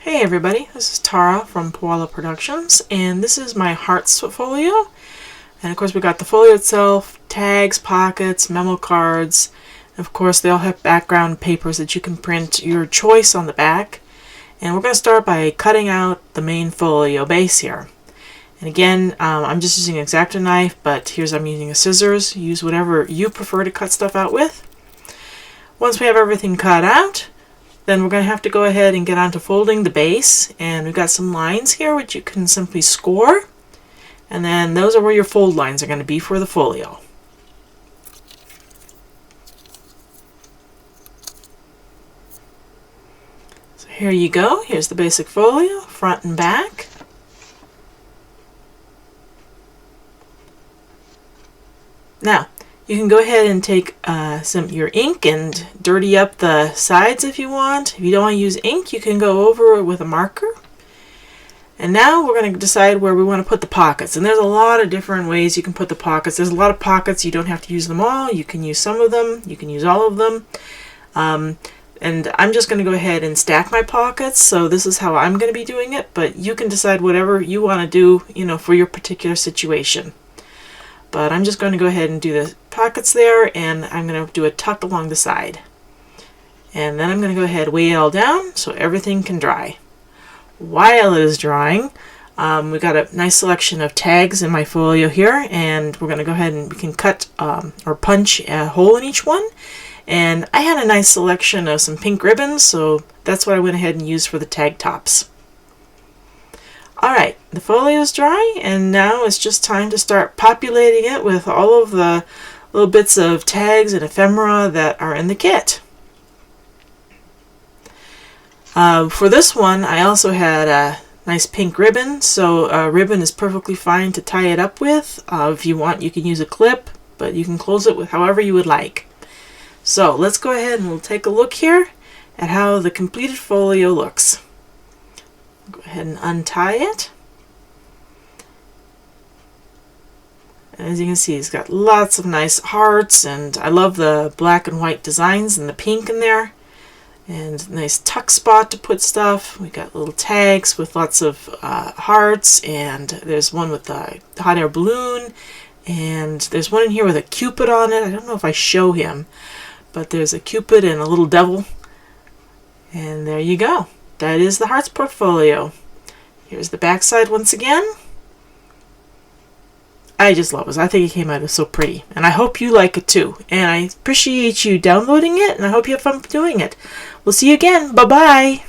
Hey everybody, this is Tara from Koala Productions, and this is my Hearts folio. And of course we got the folio itself, tags, pockets, memo cards, and of course they all have background papers that you can print your choice on the back. And we're going to start by cutting out the main folio base here. And again, I'm just using an X-Acto knife, but I'm using a scissors. Use whatever you prefer to cut stuff out with. Once we have everything cut out, then we're going to have to go ahead and get on to folding the base, and we've got some lines here which you can simply score, and then those are where your fold lines are going to be for the folio. So here you go, here's the basic folio, front and back. Now, you can go ahead and take your ink and dirty up the sides if you want. If you don't want to use ink, you can go over it with a marker. And now we're going to decide where we want to put the pockets. And there's a lot of different ways you can put the pockets. There's a lot of pockets. You don't have to use them all. You can use some of them. You can use all of them. And I'm just going to go ahead and stack my pockets. So this is how I'm going to be doing it. But you can decide whatever you want to do, for your particular situation. But I'm just going to go ahead and do the pockets there, and I'm going to do a tuck along the side. And then I'm going to go ahead and weigh it all down so everything can dry. While it is drying, we've got a nice selection of tags in my folio here, and we're going to go ahead and we can cut or punch a hole in each one. And I had a nice selection of some pink ribbons, so that's what I went ahead and used for the tag tops. Alright, the folio is dry, and now it's just time to start populating it with all of the little bits of tags and ephemera that are in the kit. For this one, I also had a nice pink ribbon, so a ribbon is perfectly fine to tie it up with. If you want, you can use a clip, but you can close it with however you would like. So let's go ahead and we'll take a look here at how the completed folio looks. Go ahead and untie it. And as you can see, it's got lots of nice hearts, and I love the black and white designs and the pink in there. And nice tuck spot to put stuff. We got little tags with lots of hearts, and there's one with a hot air balloon, and there's one in here with a cupid on it. I don't know if I show him, but there's a cupid and a little devil. And there you go. That is the Hearts portfolio. Here's the back side once again. I just love this. I think it came out so pretty. And I hope you like it too. And I appreciate you downloading it, and I hope you have fun doing it. We'll see you again. Bye-bye.